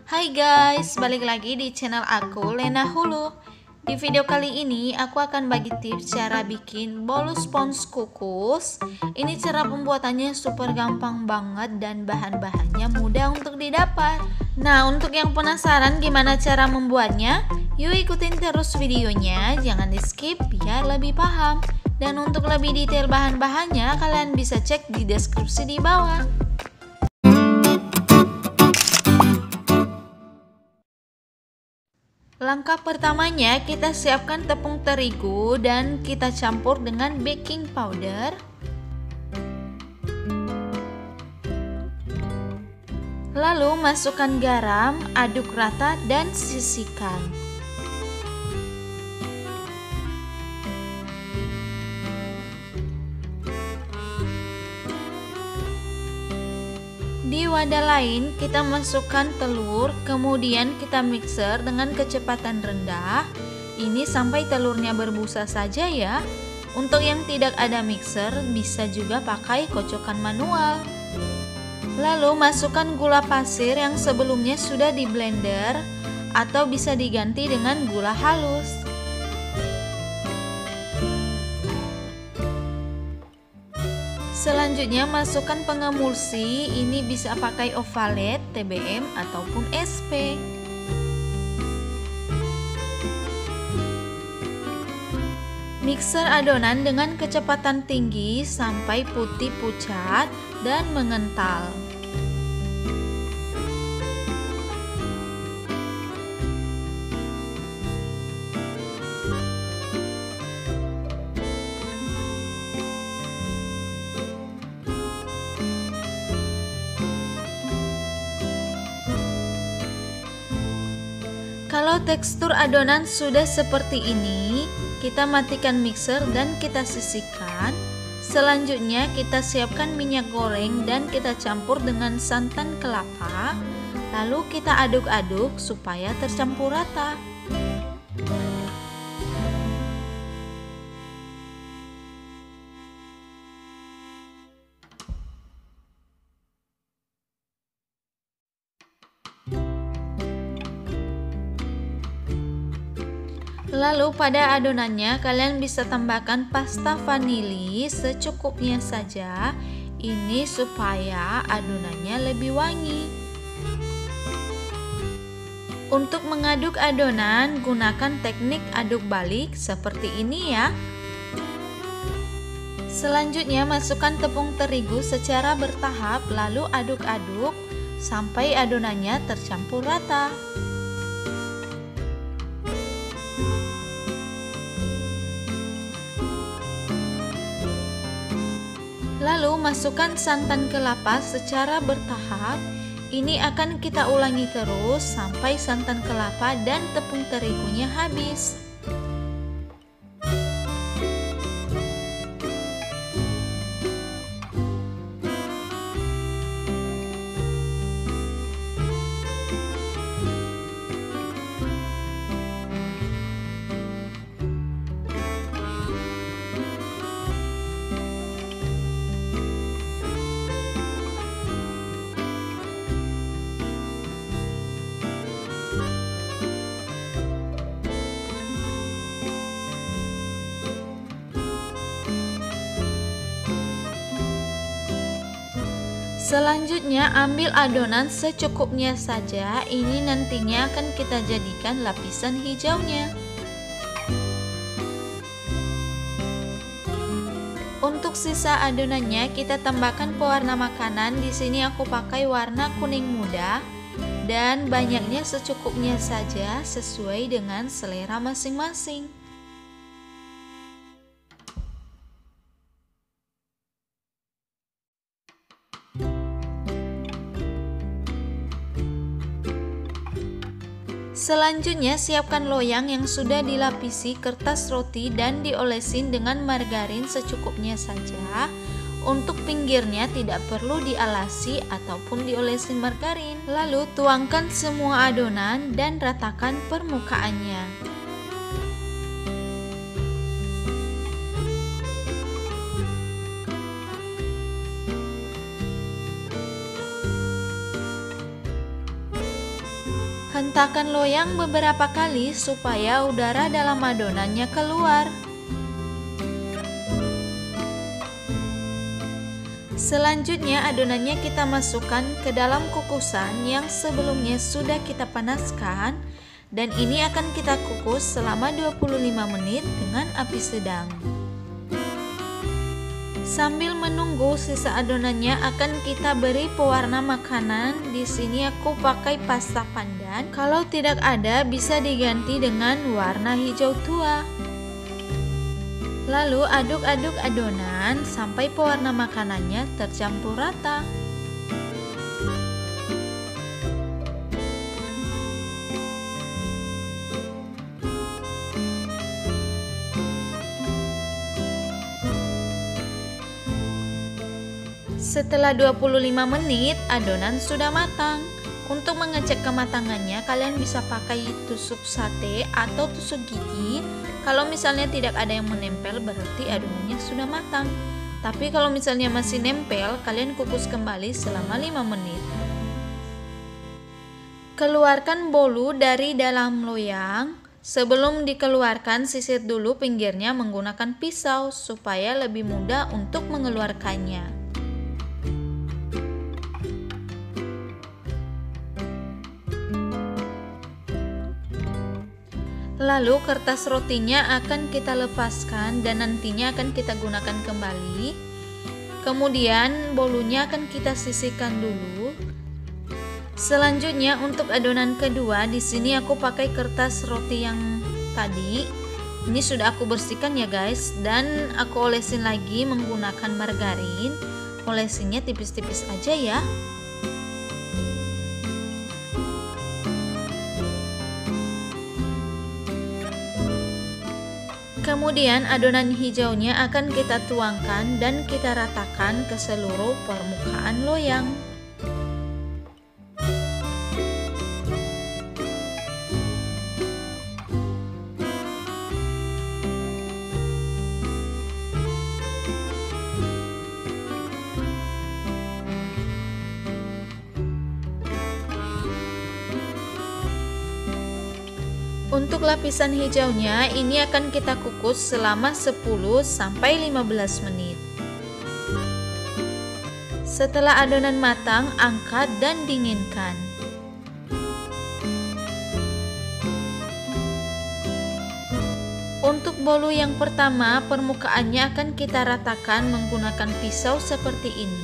Hai guys, balik lagi di channel aku, Lena Hulu. Di video kali ini aku akan bagi tips cara bikin bolu spons kukus. Ini cara pembuatannya super gampang banget dan bahan-bahannya mudah untuk didapat. Nah, untuk yang penasaran gimana cara membuatnya, yuk ikutin terus videonya, jangan di skip biar lebih paham. Dan untuk lebih detail bahan-bahannya, kalian bisa cek di deskripsi di bawah. Langkah pertamanya, kita siapkan tepung terigu dan kita campur dengan baking powder. Lalu masukkan garam, aduk rata dan sisihkan. Di wadah lain kita masukkan telur, kemudian kita mixer dengan kecepatan rendah. Ini sampai telurnya berbusa saja ya. Untuk yang tidak ada mixer bisa juga pakai kocokan manual. Lalu masukkan gula pasir yang sebelumnya sudah di blender atau bisa diganti dengan gula halus. Selanjutnya masukkan pengemulsi, ini bisa pakai Ovalet, TBM ataupun SP. Mixer adonan dengan kecepatan tinggi sampai putih pucat dan mengental. Kalau tekstur adonan sudah seperti ini, kita matikan mixer dan kita sisihkan. Selanjutnya kita siapkan minyak goreng dan kita campur dengan santan kelapa. Lalu kita aduk-aduk supaya tercampur rata. Lalu pada adonannya kalian bisa tambahkan pasta vanili secukupnya saja. Ini supaya adonannya lebih wangi. Untuk mengaduk adonan, gunakan teknik aduk balik seperti ini ya. Selanjutnya masukkan tepung terigu secara bertahap, lalu aduk-aduk sampai adonannya tercampur rata. Lalu masukkan santan kelapa secara bertahap. Ini akan kita ulangi terus sampai santan kelapa dan tepung terigunya habis. Selanjutnya ambil adonan secukupnya saja, ini nantinya akan kita jadikan lapisan hijaunya. Untuk sisa adonannya kita tambahkan pewarna makanan, di sini aku pakai warna kuning muda dan banyaknya secukupnya saja sesuai dengan selera masing-masing. Selanjutnya siapkan loyang yang sudah dilapisi kertas roti dan diolesin dengan margarin secukupnya saja. Untuk pinggirnya tidak perlu dialasi ataupun diolesin margarin. Lalu tuangkan semua adonan dan ratakan permukaannya. Hentakan loyang beberapa kali supaya udara dalam adonannya keluar. Selanjutnya adonannya kita masukkan ke dalam kukusan yang sebelumnya sudah kita panaskan, dan ini akan kita kukus selama 25 menit dengan api sedang. Sambil menunggu sisa adonannya akan kita beri pewarna makanan. Di sini aku pakai pasta pandan. Kalau tidak ada bisa diganti dengan warna hijau tua. Lalu aduk-aduk adonan sampai pewarna makanannya tercampur rata. Setelah 25 menit, adonan sudah matang. Untuk mengecek kematangannya, kalian bisa pakai tusuk sate atau tusuk gigi. Kalau misalnya tidak ada yang menempel, berarti adonannya sudah matang. Tapi kalau misalnya masih nempel, kalian kukus kembali selama 5 menit. Keluarkan bolu dari dalam loyang. Sebelum dikeluarkan, sisir dulu pinggirnya menggunakan pisau supaya lebih mudah untuk mengeluarkannya. Lalu kertas rotinya akan kita lepaskan dan nantinya akan kita gunakan kembali. Kemudian bolunya akan kita sisihkan dulu. Selanjutnya untuk adonan kedua, di sini aku pakai kertas roti yang tadi. Ini sudah aku bersihkan ya guys, dan aku olesin lagi menggunakan margarin. Olesinnya tipis-tipis aja ya. Kemudian adonan hijaunya akan kita tuangkan dan kita ratakan ke seluruh permukaan loyang. Untuk lapisan hijaunya ini akan kita kukus selama 10-15 menit. Setelah adonan matang, angkat dan dinginkan. Untuk bolu yang pertama, permukaannya akan kita ratakan menggunakan pisau seperti ini.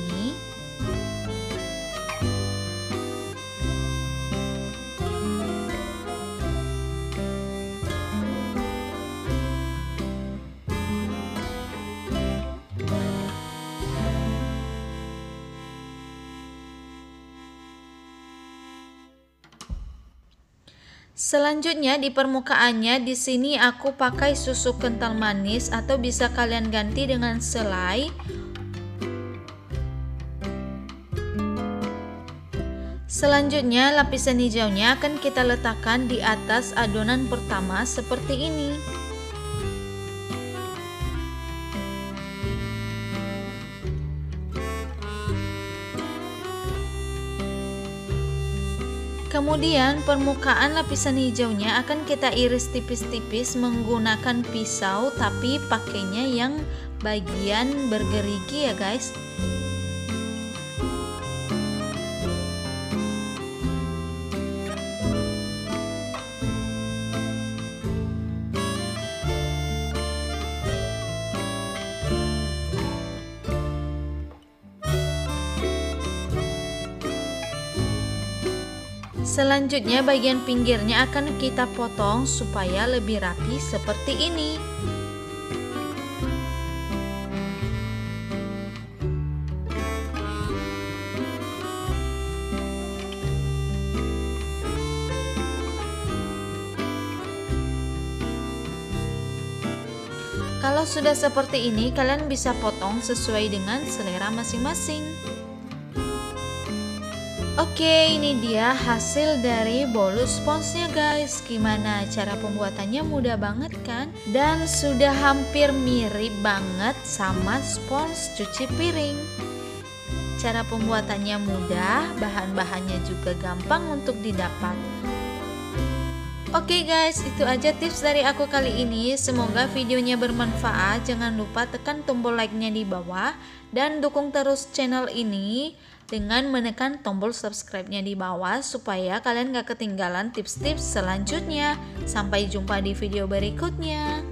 Selanjutnya di permukaannya di sini aku pakai susu kental manis atau bisa kalian ganti dengan selai. Selanjutnya lapisan hijaunya akan kita letakkan di atas adonan pertama seperti ini. Kemudian permukaan lapisan hijaunya akan kita iris tipis-tipis menggunakan pisau, tapi pakainya yang bagian bergerigi ya guys. Selanjutnya bagian pinggirnya akan kita potong supaya lebih rapi seperti ini. Kalau sudah seperti ini, kalian bisa potong sesuai dengan selera masing-masing. Oke, ini dia hasil dari bolu sponsnya guys. Gimana cara pembuatannya? Mudah banget kan? Dan sudah hampir mirip banget sama spons cuci piring. Cara pembuatannya mudah, bahan-bahannya juga gampang untuk didapat. Oke guys, itu aja tips dari aku kali ini. Semoga videonya bermanfaat. Jangan lupa tekan tombol like-nya di bawah dan dukung terus channel ini dengan menekan tombol subscribe-nya di bawah supaya kalian gak ketinggalan tips-tips selanjutnya. Sampai jumpa di video berikutnya.